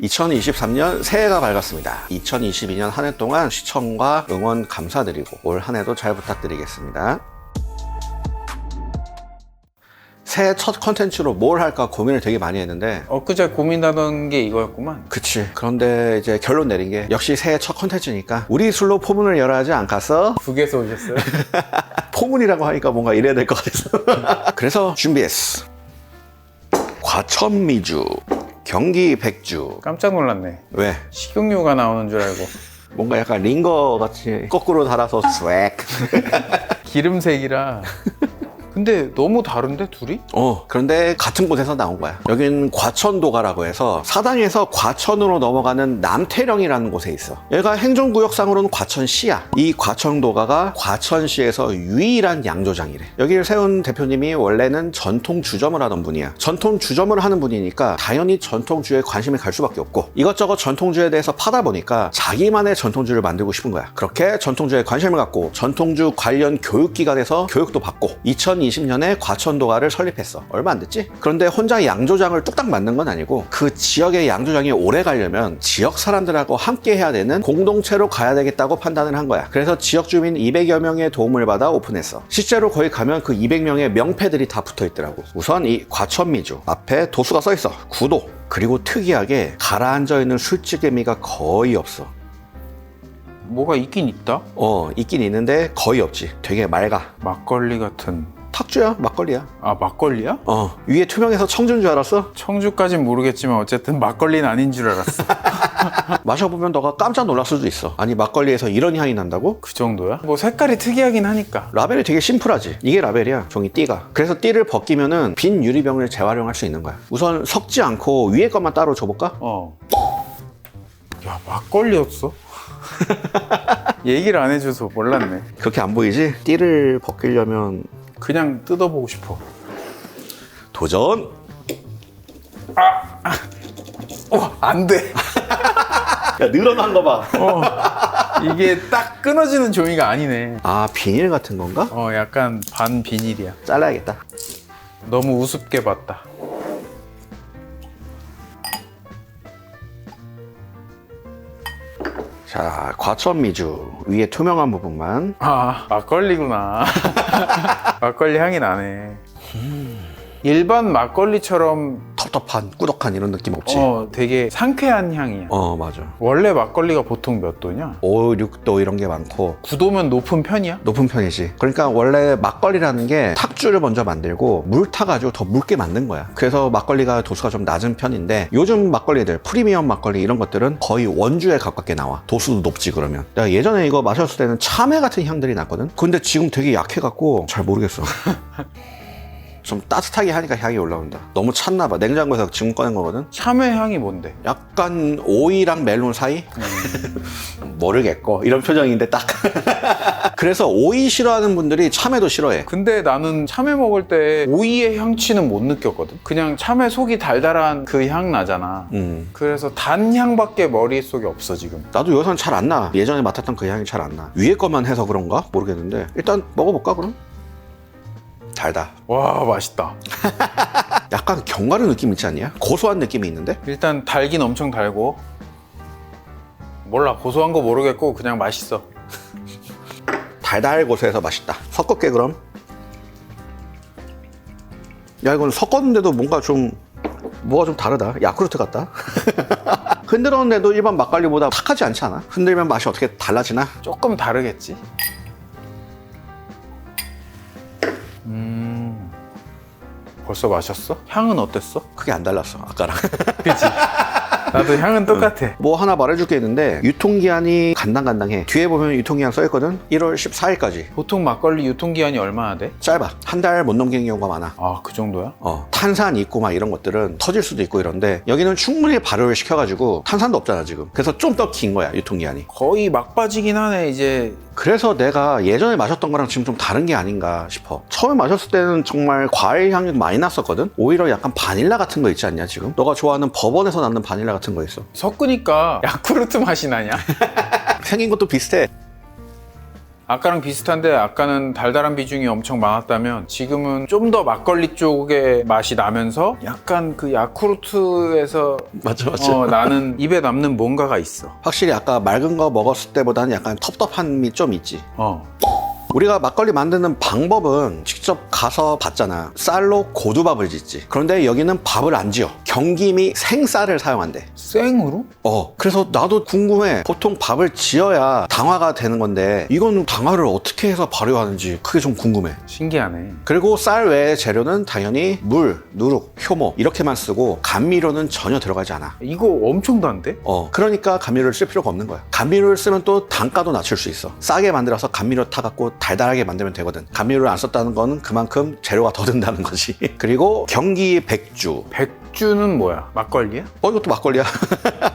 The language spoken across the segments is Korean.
2023년 새해가 밝았습니다. 2022년 한 해 동안 시청과 응원 감사드리고 올 한 해도 잘 부탁드리겠습니다. 새해 첫 컨텐츠로 뭘 할까 고민을 되게 많이 했는데 엊그제 고민하던 게 이거였구만. 그치. 그런데 이제 결론 내린 게 역시 새해 첫 컨텐츠니까 우리 술로 포문을 열어야 하지 않겠어? 북에서 오셨어요? 포문이라고 하니까 뭔가 이래야 될 것 같아서 그래서 준비했어. 과천미주 경기 백주. 깜짝 놀랐네. 왜? 식용유가 나오는 줄 알고. 뭔가 약간 링거 같이 거꾸로 달아서 스웩. 기름색이라. 근데 너무 다른데 둘이? 그런데 같은 곳에서 나온 거야. 여긴 과천도가라고 해서 사당에서 과천으로 넘어가는 남태령이라는 곳에 있어. 얘가 행정구역상으로는 과천시야. 이 과천도가가 과천시에서 유일한 양조장이래. 여기를 세운 대표님이 원래는 전통주점을 하던 분이야. 전통주점을 하는 분이니까 당연히 전통주에 관심이 갈 수밖에 없고 이것저것 전통주에 대해서 파다 보니까 자기만의 전통주를 만들고 싶은 거야. 그렇게 전통주에 관심을 갖고 전통주 관련 교육기관에서 교육도 받고 2020년에 과천도가를 설립했어. 얼마 안 됐지? 그런데 혼자 양조장을 뚝딱 만든 건 아니고 그 지역의 양조장이 오래 가려면 지역 사람들하고 함께 해야 되는 공동체로 가야 되겠다고 판단을 한 거야. 그래서 지역 주민 200여 명의 도움을 받아 오픈했어. 실제로 거기 가면 그 200명의 명패들이 다 붙어 있더라고. 우선 이 과천미주 앞에 도수가 써 있어. 9도. 그리고 특이하게 가라앉아 있는 술찌개미가 거의 없어. 뭐가 있긴 있다? 있긴 있는데 거의 없지. 되게 맑아. 막걸리 같은. 탁주야, 막걸리야. 아, 막걸리야? 위에 투명해서 청주인 줄 알았어? 청주까진 모르겠지만 어쨌든 막걸리는 아닌 줄 알았어. 마셔보면 너가 깜짝 놀랄 수도 있어. 아니, 막걸리에서 이런 향이 난다고? 그 정도야? 뭐 색깔이 특이하긴 하니까. 라벨이 되게 심플하지. 이게 라벨이야, 종이 띠가. 그래서 띠를 벗기면은 빈 유리병을 재활용할 수 있는 거야. 우선 섞지 않고 위에 것만 따로 줘볼까? 야, 막걸리였어? 얘기를 안 해줘서 몰랐네. 그렇게 안 보이지? 띠를 벗기려면 그냥 뜯어보고 싶어. 도전! 안 돼. 야, 늘어난 거 봐. 이게 딱 끊어지는 종이가 아니네. 아, 비닐 같은 건가? 약간 반 비닐이야. 잘라야겠다. 너무 우습게 봤다. 자, 과천미주 위에 투명한 부분만. 아, 막걸리구나. 막걸리 향이 나네. 일반 막걸리처럼 텁텁한, 꾸덕한 이런 느낌 없지? 되게 상쾌한 향이야. 맞아. 원래 막걸리가 보통 몇 도냐? 5, 6도 이런 게 많고 9도면 높은 편이야? 높은 편이지. 그러니까 원래 막걸리라는 게 탁주를 먼저 만들고 물 타가지고 더 묽게 만든 거야. 그래서 막걸리가 도수가 좀 낮은 편인데 요즘 막걸리들, 프리미엄 막걸리 이런 것들은 거의 원주에 가깝게 나와. 도수도 높지 그러면. 내가 예전에 이거 마셨을 때는 참외 같은 향들이 났거든? 근데 지금 되게 약해갖고 잘 모르겠어. 좀 따뜻하게 하니까 향이 올라온다. 너무 찼나 봐. 냉장고에서 지금 꺼낸 거거든. 참외 향이 뭔데? 약간 오이랑 멜론 사이? 모르겠고 이런 표정인데 딱. 그래서 오이 싫어하는 분들이 참외도 싫어해. 근데 나는 참외 먹을 때 오이의 향취는 못 느꼈거든. 그냥 참외 속이 달달한 그 향 나잖아. 그래서 단 향밖에 머릿속에 없어 지금. 나도 여기서는 잘 안 나. 예전에 맡았던 그 향이 잘 안 나. 위에 것만 해서 그런가? 모르겠는데 일단 먹어볼까 그럼? 달다. 와, 맛있다. 약간 견과류 느낌 있지 않냐? 고소한 느낌이 있는데? 일단 달긴 엄청 달고, 몰라, 고소한 거 모르겠고 그냥 맛있어. 달달 고소해서 맛있다. 섞을게 그럼. 야, 이건 섞었는데도 뭐가 좀 다르다. 야쿠르트 같다. 흔들었는데도 일반 막걸리보다 탁하지 않지 않아? 흔들면 맛이 어떻게 달라지나? 조금 다르겠지? 벌써 마셨어? 향은 어땠어? 크게 안 달랐어 아까랑. 그치? 나도 향은 똑같아. 뭐 하나 말해줄 게 있는데 유통기한이 간당간당해. 뒤에 보면 유통기한 써있거든. 1월 14일까지. 보통 막걸리 유통기한이 얼마나 돼? 짧아. 한 달 못 넘기는 경우가 많아. 아, 그 정도야? 탄산 있고 막 이런 것들은 터질 수도 있고 이런데 여기는 충분히 발효를 시켜가지고 탄산도 없잖아 지금. 그래서 좀 더 긴 거야 유통기한이. 거의 막바지긴 하네 이제. 그래서 내가 예전에 마셨던 거랑 지금 좀 다른 게 아닌가 싶어. 처음에 마셨을 때는 정말 과일 향이 많이 났었거든. 오히려 약간 바닐라 같은 거 있지 않냐 지금? 너가 좋아하는 버번에서 나는 바닐라 같은 거 있어. 섞으니까 야쿠르트 맛이 나냐? 생긴 것도 비슷해. 아까랑 비슷한데 아까는 달달한 비중이 엄청 많았다면 지금은 좀 더 막걸리 쪽의 맛이 나면서 약간 그 야쿠르트에서 맞죠, 맞죠. 나는 입에 남는 뭔가가 있어. 확실히 아까 맑은 거 먹었을 때보다는 약간 텁텁함이 좀 있지. 우리가 막걸리 만드는 방법은 직접 가서 봤잖아. 쌀로 고두밥을 짓지. 그런데 여기는 밥을 안 지어. 경김이 생쌀을 사용한대. 생으로? 그래서 나도 궁금해. 보통 밥을 지어야 당화가 되는 건데 이건 당화를 어떻게 해서 발효하는지 그게 좀 궁금해. 신기하네. 그리고 쌀 외의 재료는 당연히 물, 누룩, 효모 이렇게만 쓰고 감미료는 전혀 들어가지 않아. 이거 엄청 단데? 그러니까 감미료를 쓸 필요가 없는 거야. 감미료를 쓰면 또 단가도 낮출 수 있어. 싸게 만들어서 감미료 타갖고 달달하게 만들면 되거든. 감미료를 안 썼다는 거는 그만큼 재료가 더 든다는 거지. 그리고 경기 백주. 백주는 뭐야? 막걸리야? 이것도 막걸리야.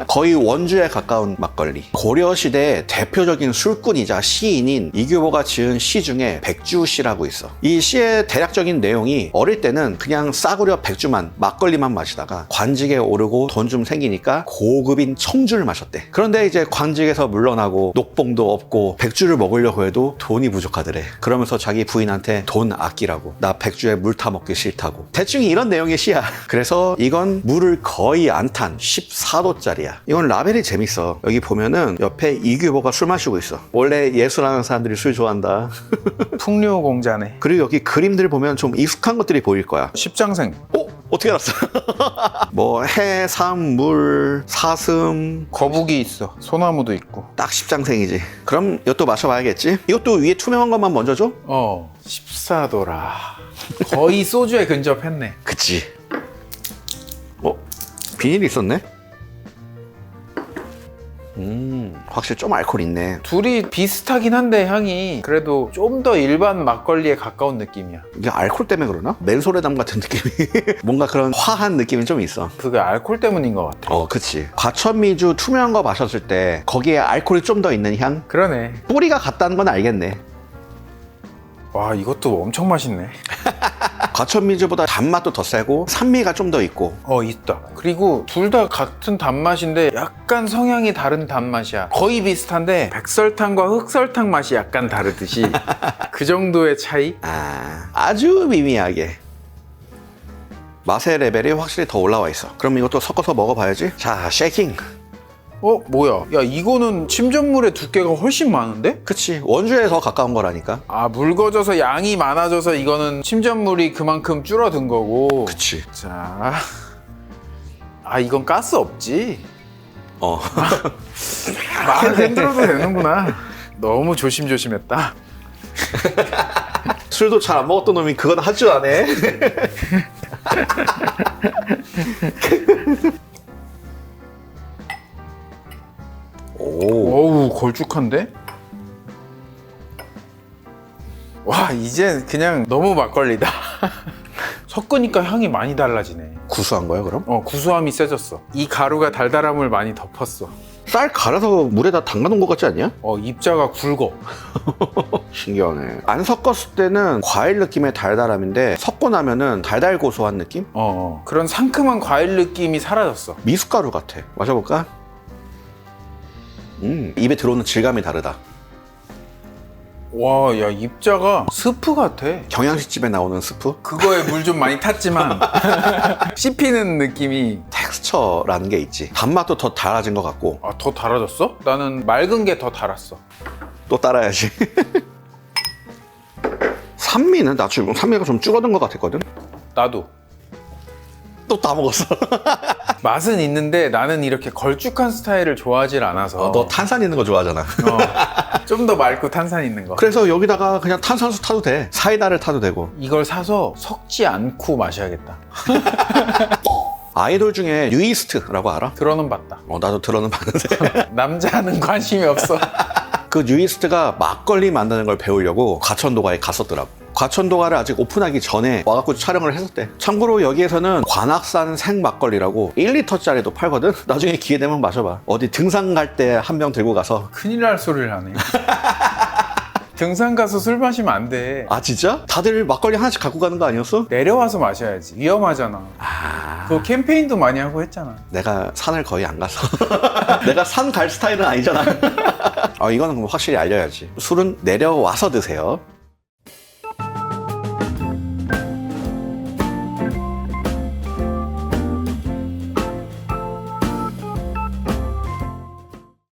거의 원주에 가까운 막걸리. 고려시대 대표적인 술꾼이자 시인인 이규보가 지은 시 중에 백주시라고 있어. 이 시의 대략적인 내용이 어릴 때는 그냥 싸구려 백주만 막걸리만 마시다가 관직에 오르고 돈 좀 생기니까 고급인 청주를 마셨대. 그런데 이제 관직에서 물러나고 녹봉도 없고 백주를 먹으려고 해도 돈이 부족하더래. 그러면서 자기 부인한테 돈 아끼라고, 나 백주에 물 타 먹기 싫다고. 대충 이런 내용의 시야. 그래서 이건 물을 거의 안 탄 14도짜리야. 이건 라벨이 재밌어. 여기 보면은 옆에 이규보가 술 마시고 있어. 원래 예술하는 사람들이 술 좋아한다. 풍류공자네. 그리고 여기 그림들 보면 좀 익숙한 것들이 보일 거야. 십장생. 어떻게 알았어? 뭐 해, 산, 물, 사슴, 거북이 있어. 소나무도 있고. 딱 십장생이지. 그럼 이것도 마셔봐야겠지? 이것도 위에 투명한 것만 먼저 줘? 14도라. 거의 소주에 근접했네. 그치. 비닐이 있었네? 확실히 좀 알코올 있네. 둘이 비슷하긴 한데 향이 그래도 좀 더 일반 막걸리에 가까운 느낌이야. 이게 알코올 때문에 그러나? 맨소레담 같은 느낌이 뭔가 그런 화한 느낌이 좀 있어. 그게 알코올 때문인 것 같아. 그치. 과천미주 투명한 거 마셨을 때 거기에 알코올이 좀 더 있는 향? 그러네. 뿌리가 같다는 건 알겠네. 와, 이것도 엄청 맛있네. 과천미주보다 단맛도 더 세고 산미가 좀 더 있고. 있다. 그리고 둘 다 같은 단맛인데 약간 성향이 다른 단맛이야. 거의 비슷한데 백설탕과 흑설탕 맛이 약간 다르듯이 그 정도의 차이? 아주 미미하게. 맛의 레벨이 확실히 더 올라와 있어. 그럼 이것도 섞어서 먹어봐야지. 자, 쉐이킹. 뭐야? 야, 이거는 침전물의 두께가 훨씬 많은데? 그치. 원주에 더 가까운 거라니까. 묽어져서 양이 많아져서 이거는 침전물이 그만큼 줄어든 거고. 그치. 자, 이건 가스 없지? 막 흔들어도 되는구나. 너무 조심조심했다. 술도 잘 안 먹었던 놈이 그건 할 줄 아네. 오우, 걸쭉한데? 와, 이제 그냥 너무 막걸리다. 섞으니까 향이 많이 달라지네. 구수한 거야 그럼? 구수함이 세졌어. 이 가루가 달달함을 많이 덮었어. 쌀 갈아서 물에다 담가놓은 것 같지 않냐? 입자가 굵어. 신기하네. 안 섞었을 때는 과일 느낌의 달달함인데 섞고 나면은 달달 고소한 느낌? 그런 상큼한 과일 느낌이 사라졌어. 미숫가루 같아. 마셔볼까? 입에 들어오는 질감이 다르다. 와, 야, 입자가 스프 같아. 경양식집에 나오는 스프? 그거에 물 좀 많이 탔지만 씹히는 느낌이. 텍스처라는 게 있지. 단맛도 더 달아진 것 같고. 더 달아졌어? 나는 맑은 게 더 달았어. 또 따라야지. 산미는 나 지금 산미가 좀 줄어든 것 같았거든. 나도. 또 다 먹었어. 맛은 있는데 나는 이렇게 걸쭉한 스타일을 좋아하질 않아서. 너 탄산 있는 거 좋아하잖아. 좀 더 맑고 탄산 있는 거. 그래서 여기다가 그냥 탄산수 타도 돼. 사이다를 타도 되고. 이걸 사서 섞지 않고 마셔야겠다. 아이돌 중에 뉴이스트라고 알아? 들어는 봤다. 나도 들어는 봤는데. 남자는 관심이 없어. 그 뉴이스트가 막걸리 만드는 걸 배우려고 과천도가에 갔었더라고. 과천도가를 아직 오픈하기 전에 와갖고 촬영을 했었대. 참고로 여기에서는 관악산 생막걸리라고 1리터짜리도 팔거든? 나중에 기회 되면 마셔봐. 어디 등산 갈 때 한 병 들고 가서. 큰일 날 소리를 하네. 등산 가서 술 마시면 안 돼. 아 진짜? 다들 막걸리 하나씩 갖고 가는 거 아니었어? 내려와서 마셔야지. 위험하잖아. 아 그 캠페인도 많이 하고 했잖아. 내가 산을 거의 안 가서 내가 산 갈 스타일은 아니잖아. 이거는 확실히 알려야지. 술은 내려와서 드세요.